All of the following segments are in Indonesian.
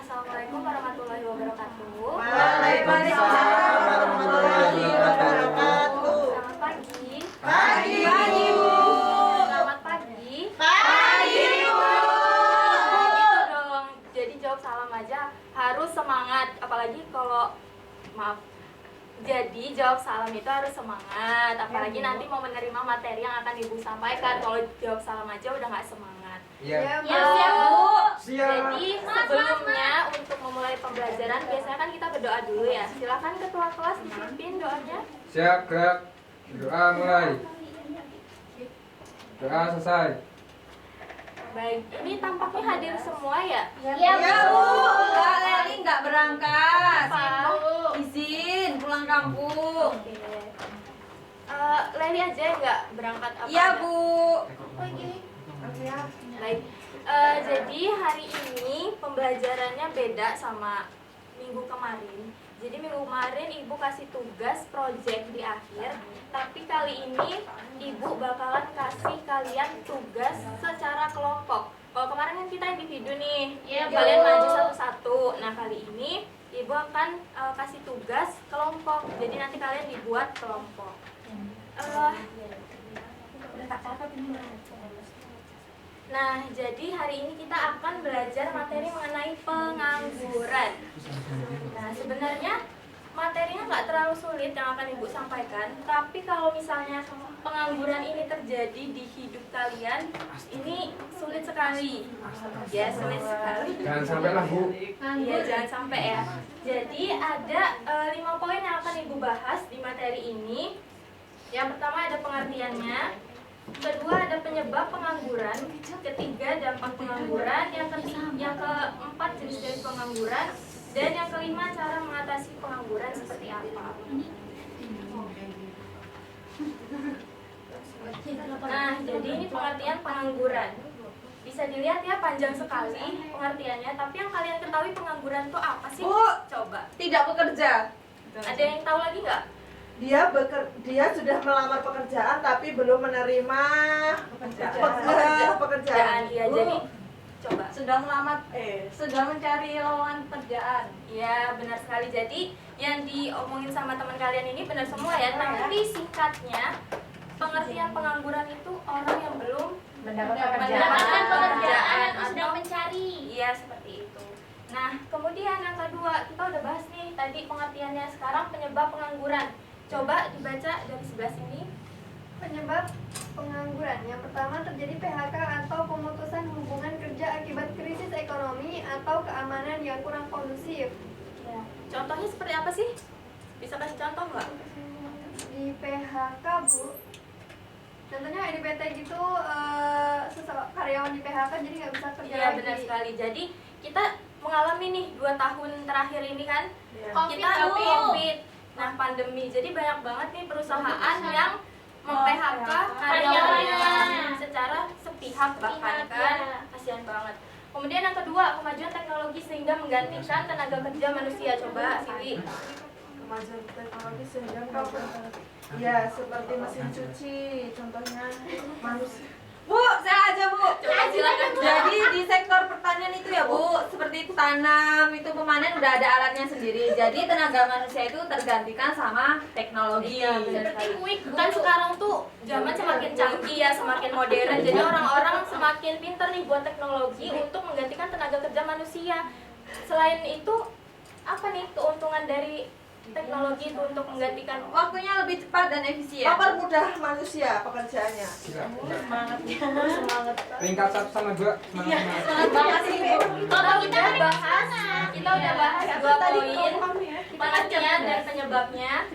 Assalamualaikum warahmatullahi wabarakatuh. Waalaikumsalam warahmatullahi wabarakatuh. Selamat pagi. Pagi, Bu. Selamat pagi. Pagi, Bu. Gitu dong. Jadi jawab salam aja harus semangat. Apalagi kalau Jadi jawab salam itu harus semangat. Apalagi nanti mau menerima materi yang akan Ibu sampaikan. Kalau jawab salam aja udah nggak semangat. Iya. Siap, Bu. Siap. Jadi sebelumnya untuk memulai pembelajaran biasanya kan kita berdoa dulu ya. Silakan ketua kelas dipimpin doanya. Siap, gerak. Doa mulai. Doa selesai. Baik, ini tampaknya hadir semua ya? Iya, Bu. Kak Leli nggak berangkat. Apa? Izin pulang kampung. Oke. Leli aja yang nggak berangkat apa? Iya, ada? Bu. Baik. Jadi hari ini pembelajarannya beda sama minggu kemarin. Jadi minggu kemarin Ibu kasih tugas project di akhir, tapi kali ini Ibu bakalan kasih kalian tugas secara kelompok. Kalau kemarin kan kita individu nih, kalian maju satu-satu. Nah kali ini Ibu akan kasih tugas kelompok. Jadi nanti kalian dibuat kelompok. Nah, jadi hari ini kita akan belajar materi mengenai pengangguran. Nah, sebenarnya materinya nggak terlalu sulit yang akan Ibu sampaikan. Tapi kalau misalnya pengangguran ini terjadi di hidup kalian, ini sulit sekali. Ya, sulit sekali. Jangan sampailah, Bu. Iya, jangan sampai ya. Jadi ada 5 poin yang akan Ibu bahas di materi ini. Yang pertama ada pengertiannya. Kedua ada penyebab pengangguran, ketiga dampak pengangguran, yang keempat jenis-jenis pengangguran, dan yang kelima cara mengatasi pengangguran seperti apa. Nah, jadi ini pengertian pengangguran. Bisa dilihat ya panjang sekali pengertiannya, tapi yang kalian ketahui pengangguran itu apa sih? Bu. Coba. Tidak bekerja. Ada yang tahu lagi nggak? Dia sudah melamar pekerjaan tapi belum menerima pekerjaan. Iya, jadi coba. Sudah mencari lowongan pekerjaan. Iya, benar sekali. Jadi yang diomongin sama teman kalian ini benar semua ya. Tapi singkatnya, pengertian pengangguran itu orang yang belum mendapatkan pekerjaan atau sedang mencari. Iya, seperti itu. Nah, kemudian yang kedua, kita udah bahas nih tadi pengertiannya. Sekarang penyebab pengangguran. Coba dibaca dari sebelah sini. Penyebab pengangguran yang pertama terjadi PHK atau pemutusan hubungan kerja akibat krisis ekonomi atau keamanan yang kurang kondusif. Ya. Contohnya seperti apa sih? Bisa kasih contoh nggak? Di PHK, Bu. Contohnya di PT gitu, karyawan di PHK jadi nggak bisa kerja Iya, lagi. benar sekali. Jadi kita mengalami nih 2 tahun terakhir ini kan, kita COVID. Nah, pandemi. Jadi banyak banget nih perusahaan yang mem-PHK karyawannya secara sepihak bahkan kan. Kasihan banget. Kemudian yang kedua, kemajuan teknologi sehingga menggantikan tenaga kerja manusia. Coba, Siwi. Kemajuan teknologi sehingga ya seperti mesin cuci contohnya manusia. Bu, saya aja, Bu. Coba silakan. Jadi di sektor pertanian itu ya, Bu, seperti itu tanam, itu pemanen udah ada alatnya sendiri. Jadi tenaga manusia itu tergantikan sama teknologi. Iya, seperti quick. Kan sekarang tuh zaman semakin canggih ya, semakin modern. Jadi orang-orang semakin pintar nih buat teknologi untuk menggantikan tenaga kerja manusia. Selain itu, apa nih keuntungan dari teknologi itu untuk menggantikan Waktunya lebih cepat dan efisien. Mempermudah manusia pekerjaannya. Semangat. Peringkat 1 sama 2. Semangat. Semangat banget sih, Bu. kita udah bahas 2 poin pengertian dan penyebabnya.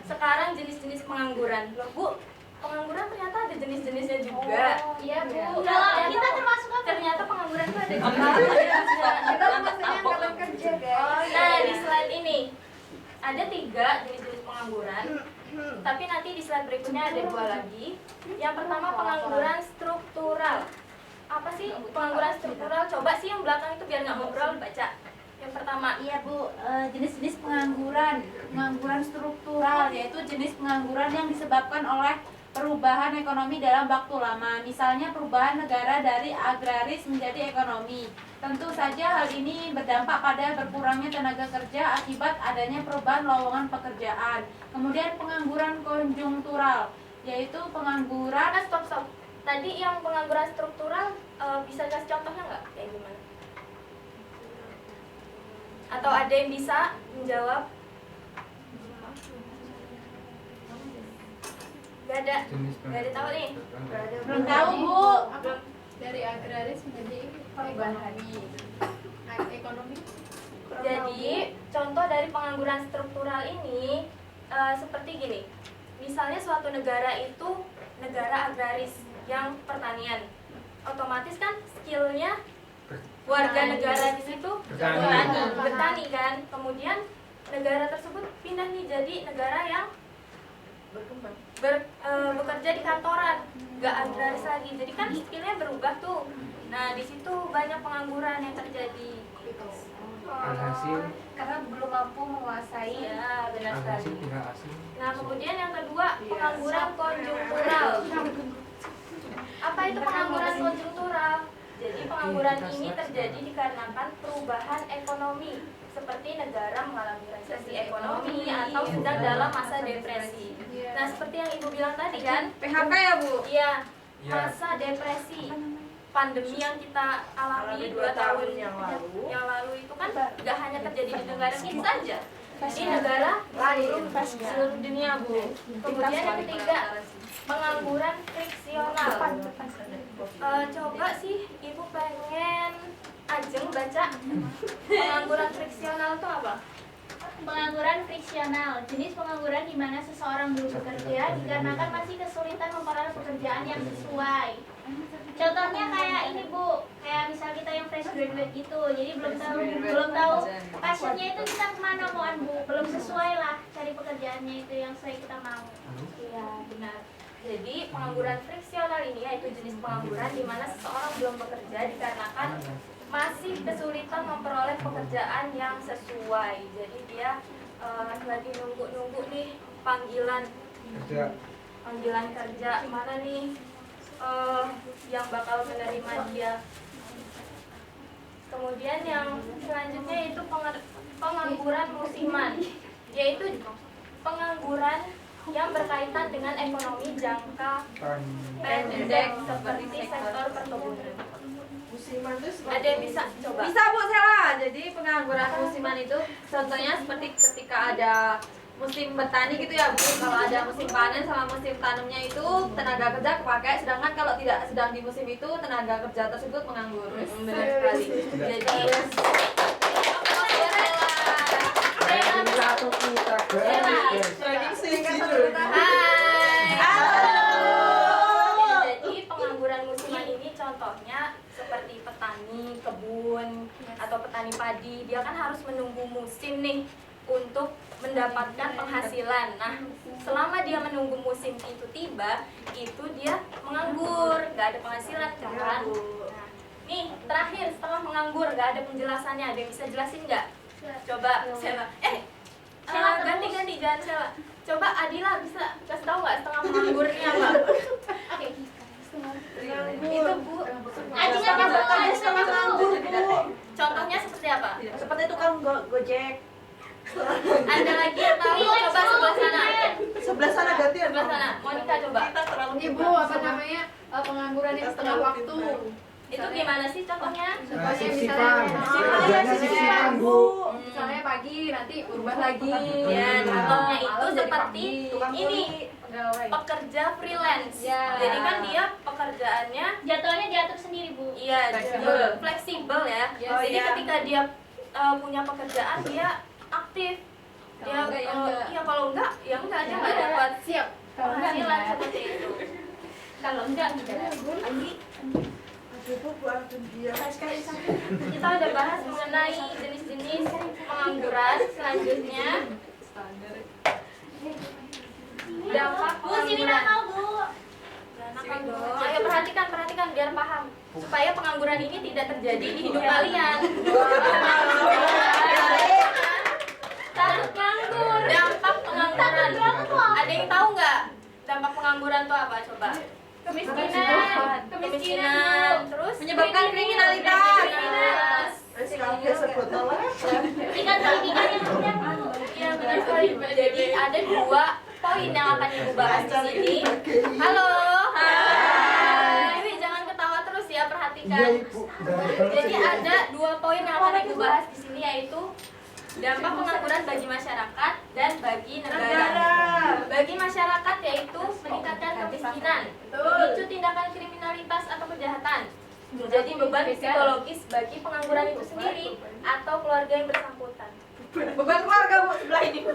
Sekarang jenis-jenis pengangguran. Loh, Bu, pengangguran ternyata ada jenis-jenisnya juga. Iya, Bu. Kita termasuk ternyata pengangguran itu ada juga. Kita maksudnya angkatan kerja, guys. Nah, di slide ini ada 3 jenis-jenis pengangguran. Tapi nanti di slide berikutnya ada 2 lagi. Yang pertama pengangguran struktural. Apa sih pengangguran struktural? Coba sih yang belakang itu biar nggak ngobrol baca. Yang pertama. Iya, Bu, jenis-jenis pengangguran struktural, yaitu jenis pengangguran yang disebabkan oleh perubahan ekonomi dalam waktu lama. Misalnya perubahan negara dari agraris menjadi ekonomi. Tentu saja hal ini berdampak pada berkurangnya tenaga kerja akibat adanya perubahan lowongan pekerjaan. Kemudian pengangguran konjungtural, yaitu pengangguran. Stop. Tadi yang pengangguran struktural bisa kasih contohnya nggak? Kayak gimana? Atau ada yang bisa menjawab? Gak ada. Gak ada tahu nih. Belum tahu, Bu. Dari agraris menjadi ekonomi. Ekonomi. Jadi contoh dari pengangguran struktural ini seperti gini. Misalnya suatu negara itu negara agraris yang pertanian, otomatis kan skillnya warga negara di situ bertani kan. Kemudian negara tersebut pindah nih jadi negara yang bekerja di kantoran, nggak agraris lagi. Jadi kan skillnya berubah tuh. Nah di situ banyak pengangguran yang terjadi. Alhasil Karena belum mampu menguasai. Ya benar alhasil sekali. pihak asing. Nah kemudian yang kedua pengangguran konjungtural. Apa itu pengangguran konjungtural? Jadi pengangguran ini terjadi dikarenakan perubahan ekonomi, seperti negara mengalami resesi ekonomi atau sedang dalam masa depresi. Nah seperti yang ibu bilang tadi kan, PHK ya Bu? iya Iya. masa depresi, pandemi yang kita alami 2 tahun yang lalu itu kan gak hanya terjadi di negara kita saja, di negara lain seluruh dunia Bu. Kemudian yang ketiga pengangguran friksional. Coba sih ibu pengen Ajeng baca pengangguran friksional itu apa? Pengangguran friksional, jenis pengangguran di mana seseorang belum bekerja dikarenakan masih kesulitan memperoleh pekerjaan yang sesuai. Contohnya kayak ini Bu, kayak misal kita yang fresh graduate gitu, jadi belum tahu passionnya itu kita kemana mauan Bu, belum sesuai lah cari pekerjaannya itu yang sesuai kita mau. Iya benar. Jadi pengangguran friksional ini yaitu jenis pengangguran di mana seseorang belum bekerja dikarenakan masih kesulitan memperoleh pekerjaan yang sesuai. Jadi dia lagi nunggu nih panggilan kerja mana nih yang bakal menerima dia. Kemudian yang selanjutnya itu pengangguran musiman, yaitu pengangguran yang berkaitan dengan ekonomi jangka pendek seperti sektor perkebunan. Musiman itu seperti Ada yang bisa coba? Bisa Bu Sela. Jadi pengangguran musiman itu contohnya seperti ketika ada musim bertani gitu ya Bu. Kalau ada musim panen sama musim tanamnya itu tenaga kerja kepakai, sedangkan kalau tidak sedang di musim itu tenaga kerja tersebut menganggur. Benar sekali. Jadi Satu kita Jadi pengangguran musiman ini contohnya seperti petani kebun atau petani padi, dia kan harus menunggu musim nih untuk mendapatkan penghasilan. Nah, selama dia menunggu musim itu tiba, itu dia menganggur, nggak ada penghasilan kan? Nah, nih terakhir setelah menganggur nggak ada penjelasannya, ada yang bisa jelasin nggak? Coba Sela. Ganti jangan Sela. Coba Adila bisa kasih tahu nggak setengah menganggur ini apa? Itu Bu. Ajingannya Bu, ada setengah nganggur Bu. Contohnya seperti apa? seperti tukang gojek. Ada lagi yang tahu? Coba sebelah sana. Sebelah sana gantian. Sebelah sana. Monica coba. Ibu apa namanya pengangguran yang setengah waktu. Itu gimana sih contohnya? sip-sipan. Kerjanya sip-sipan, Bu. Misalnya pagi nanti berubah lagi. Ya, contohnya itu Malam jadi seperti pagi. ini Pegawai. pekerja freelance. Ya. Jadi kan dia pekerjaannya Jadwalnya diatur sendiri Bu. iya Fleksibel. fleksibel ya. Yes. Jadi iya. ketika dia punya pekerjaan dia aktif. Dia Kalau enggak, ya enggak. iya kalau enggak ya enggak dia enggak dapat Siap. penghasilan seperti itu. Kalau enggak gitu. Aduh Bu, buatin dia. Kita udah bahas mengenai jenis-jenis pengangguran. Selanjutnya dampak Bu, sini nakal Bu. nakal dong. Ayo perhatikan biar paham supaya pengangguran ini tidak terjadi di hidup kalian. Takut nganggur. Dampak pengangguran. Ada yang tahu nggak dampak pengangguran itu apa? coba? Kemiskinan. Terus Menyebabkan kriminalitas. SKP sebut tolong. Tingkat pendidikan yang rendah, Bu. Iya benar sekali. Jadi ada 2 poin yang akan Ibu bahas di sini. Halo. Hai. Ibu jangan ketawa terus ya, perhatikan. Iya Ibu. Jadi ada 2 poin yang akan Ibu bahas di sini, yaitu dampak pengangguran bagi masyarakat dan bagi negara. Bagi masyarakat yaitu meningkatkan kemiskinan, memicu tindakan kriminalitas atau kejahatan, menjadi beban psikologis bagi pengangguran itu sendiri atau keluarga yang bersangkutan. Beban keluarga Bu sebelah ini.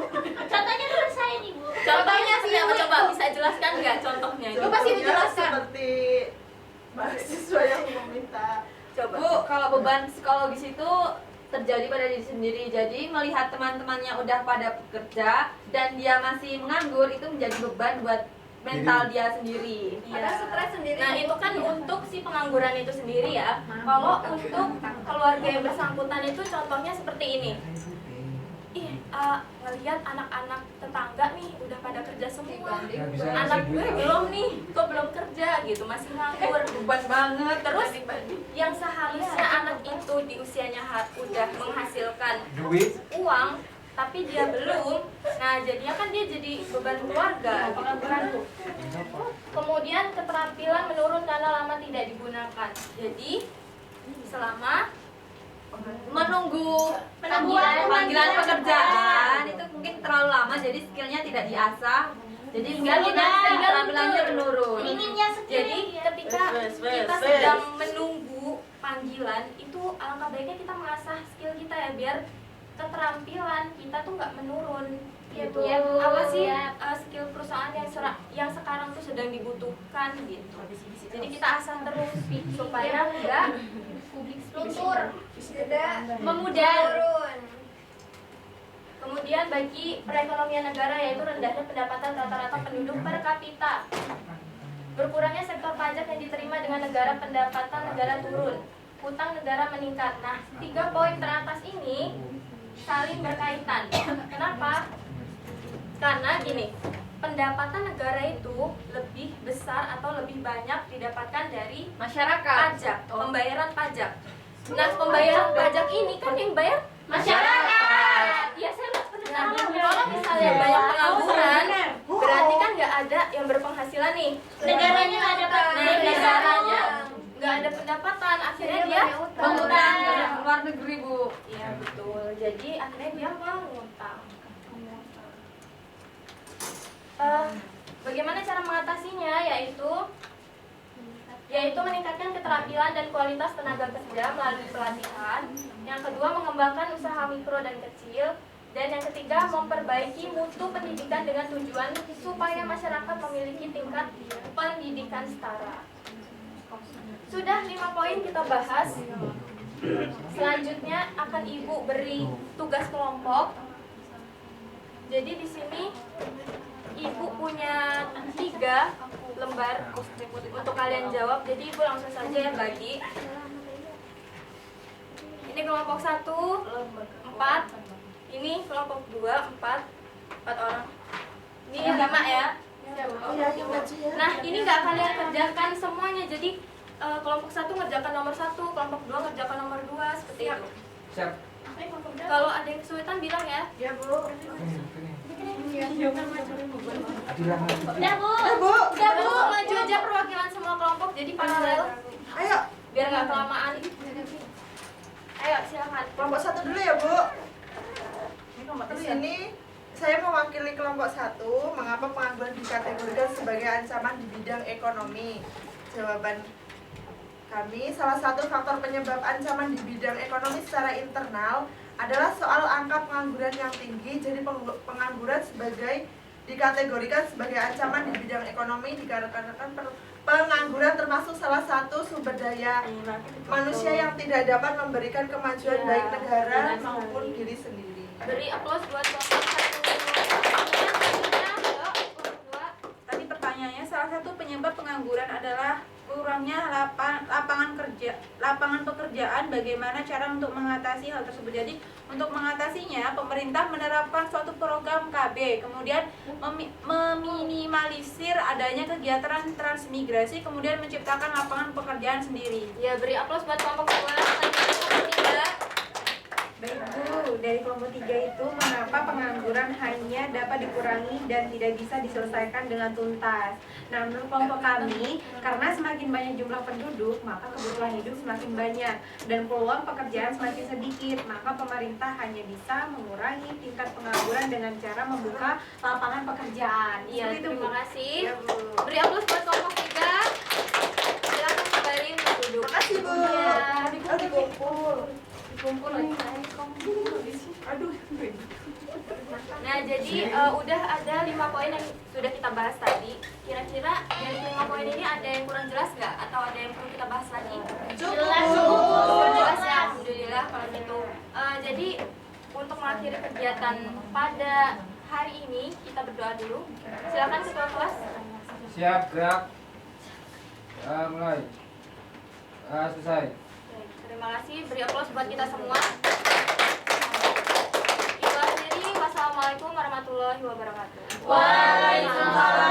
Contohnya teman saya nih, Bu. Contohnya sih apa coba, bisa jelaskan nggak contohnya? Coba sih dijelaskan. Seperti mahasiswa yang meminta. Coba. Bu, kalau beban psikologis itu terjadi pada diri sendiri. Jadi melihat teman-temannya udah pada bekerja dan dia masih menganggur itu menjadi beban buat mental dia sendiri. Ada stres sendiri. Nah itu kan untuk si pengangguran itu sendiri ya. Kalau untuk keluarga yang bersangkutan itu contohnya seperti ini. Ngelihat anak-anak tetangga nih udah pada kerja semua. Anak gue belum nih, kok belum kerja gitu, masih nganggur. Beban banget. Terus yang seharusnya anak itu di usianya udah menghasilkan Duit. uang, tapi dia belum. Nah jadinya kan dia jadi beban keluarga. Kemudian keterampilan menurun karena lama tidak digunakan. Jadi selama Menunggu Panggilan pekerjaan itu mungkin terlalu lama, jadi skillnya tidak diasah. Jadi mungkin keterampilannya menurun. Minimnya jadi skill. ketika kita sedang menunggu panggilan itu alangkah baiknya kita mengasah skill kita ya, biar keterampilan kita tuh nggak menurun gitu. Iya, Bu. Apa sih Iya. skill perusahaan yang sekarang tuh sedang dibutuhkan gitu. Jadi kita asah terus supaya nggak Luntur. Tidak memudar. turun. Kemudian bagi perekonomian negara yaitu rendahnya pendapatan rata-rata penduduk per kapita. Berkurangnya sektor pajak yang diterima dengan negara, pendapatan negara turun. Hutang negara meningkat. Nah, 3 poin teratas ini saling berkaitan. Kenapa? Karena gini, pendapatan negara itu lebih besar atau lebih banyak didapatkan dari Masyarakat. pajak, pembayaran pajak. Nah, pembayaran pajak ini kan yang bayar Masyarakat. ya saya nah, kalau misalnya banyak pengangguran, berarti kan nggak ada yang berpenghasilan nih. Negaranya nggak ada Nah, negaranya nggak ada pendapatan, akhirnya dia Mengutang ke luar negeri, Bu. Iya betul. Jadi akhirnya dia mengutang. Bagaimana cara mengatasinya? Yaitu meningkatkan keterampilan dan kualitas tenaga kerja melalui pelatihan. Yang kedua, mengembangkan usaha mikro dan kecil. Dan yang ketiga, memperbaiki mutu pendidikan dengan tujuan supaya masyarakat memiliki tingkat pendidikan setara. Sudah 5 poin kita bahas. Selanjutnya akan Ibu beri tugas kelompok. Jadi di sini Ibu punya 3 lembar untuk kalian jawab. Jadi Ibu langsung saja ya bagi. Ini kelompok 1, 4. Ini kelompok 2, 4 orang. Ini 5 ya. Nah, ini nggak kalian kerjakan semuanya. Jadi kelompok 1 ngerjakan nomor 1, kelompok 2 ngerjakan nomor 2, seperti itu. Siap. Kalau ada yang kesulitan bilang ya. Ya Bu. Adilah maju. Udah, Bu. Bu. Udah Bu, maju aja perwakilan semua kelompok jadi paralel Ayo, biar nggak kelamaan. Ayo silakan. kelompok 1 dulu ya Bu. Di sini saya mewakili kelompok 1. Mengapa pengangguran dikategorikan sebagai ancaman di bidang ekonomi? Jawaban kami, salah satu faktor penyebab ancaman di bidang ekonomi secara internal adalah soal angka pengangguran yang tinggi. Jadi pengangguran dikategorikan sebagai ancaman di bidang ekonomi dikarenakan pengangguran termasuk salah satu sumber daya manusia yang tidak dapat memberikan kemajuan baik negara maupun diri sendiri. Beri aplaus buat kelompok 1. Tadi pertanyaannya, salah satu penyebab pengangguran adalah berkurangnya lapangan pekerjaan, bagaimana cara untuk mengatasi hal tersebut. Jadi untuk mengatasinya, pemerintah menerapkan suatu program KB, kemudian meminimalisir adanya kegiatan transmigrasi, kemudian menciptakan lapangan pekerjaan sendiri. Ya, beri aplaus buat kelompok 2. Selanjutnya kelompok 3. Baik Bu, dari kelompok 3 itu mengapa pengangguran hanya dapat dikurangi dan tidak bisa diselesaikan dengan tuntas. Nah, menurut kelompok kami, karena semakin banyak jumlah penduduk, maka kebutuhan hidup semakin banyak dan peluang pekerjaan semakin sedikit. Maka pemerintah hanya bisa mengurangi tingkat pengangguran dengan cara membuka lapangan pekerjaan. Iya, Seperti itu, Bu. terima kasih. Ya, Bu. Beri aplaus buat kelompok 3. Silakan kembali untuk duduk. Makasih, Bu. Iya. Oh, dikumpul. Kumpul lagi. Aduh. Nah, jadi udah ada 5 poin yang sudah kita bahas tadi. Kira-kira dari 5 poin ini ada yang kurang jelas nggak? Atau ada yang perlu kita bahas lagi? Jelas, Jelas ya, alhamdulillah kalau gitu. Jadi untuk mengakhiri kegiatan pada hari ini kita berdoa dulu. Silakan ketua kelas. Siap, gerak. Mulai. Selesai. Baik, terima kasih. Beri aplaus buat kita semua. Ibu akhiri, wassalamualaikum warahmatullahi wabarakatuh. Waalaikumsalam.